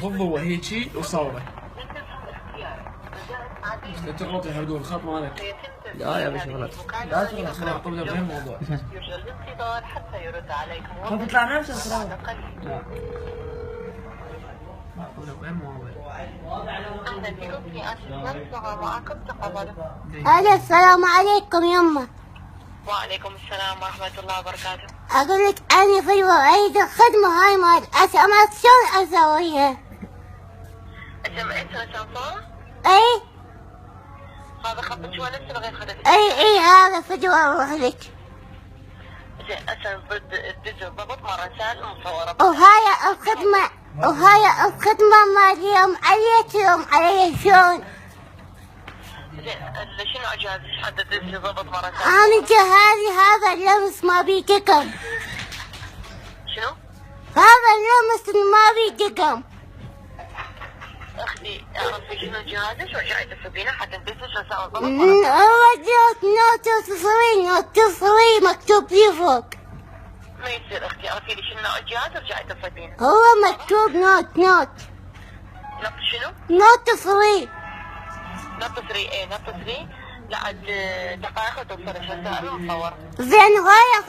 فضوا هيجي وصوره. تغلطي هردون الخط مالك. لا يا باشا غلط. لا تغلط خلاص قبل بغير موضوع. يرجى الانتظار حتى يرد عليكم. خلاص اطلع نفسه السلام. لا. قبل بغير موضوع. أهلا بكم في أسف معكم تقبلوا. ألو السلام عليكم يمه. وعليكم السلام ورحمة الله وبركاته. أقول لك أنا في أريد الخدمة هاي مال SMS شلون أسويها؟ SMS أي هذا خطك شو لسه غير خدك؟ أي هذا فجوة أروح لك. زين هسه تدز الضبط مع رسائل مصورة. وهاي الخدمة ماليهم عليكم علي شلون؟ زين شنو اجازتك حتى تدز ضبط مع رسائل؟ أنا جهازي هذا اللمس ما بيه دقم. شنو؟ هذا اللمس ما بيه دقم. اختي اعرفي شنو جهازك ورجعي تسوينه حتى تدز رسائل ضبط. هو نوت 3 مكتوب فيه فوق. ما يصير اختي اعرفي لي شنو الجهاز ورجعي تسوينه. هو مكتوب نوت نط شنو؟ نوت 3. نط 3 ايه نط 3 لعد دقائق وتوصل الرسائل مصورة. زين هاي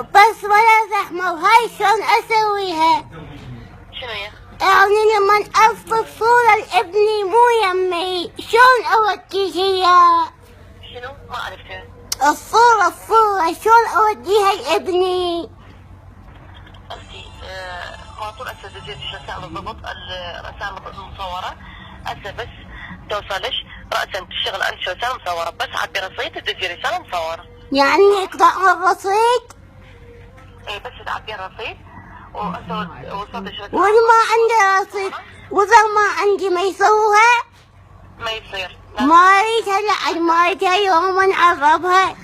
بس ولا زحمة وهاي شلون أسويها؟ شنو هي؟ يعني لما ألصق صورة لابني مو يمي شلون أوديها إياها؟ شنو؟ ما عرفت. الصورة شلون أوديها لابني؟ اختي ما طول هسه دزيت رسائل الضبط الرسائل المصورة هسه بس توصلش رأسا تشتغل انت رسالة مصورة بس عبي رصيد تدزي رسالة مصورة. يعني يقطع الرصيد؟ اي بس تعبي الرصيد وصلت وإذا ما عندي رصيد وإذا ما عندي ما يسووها؟ ما يصير. ما أريدها لعد ما أريدها يوم نعربها.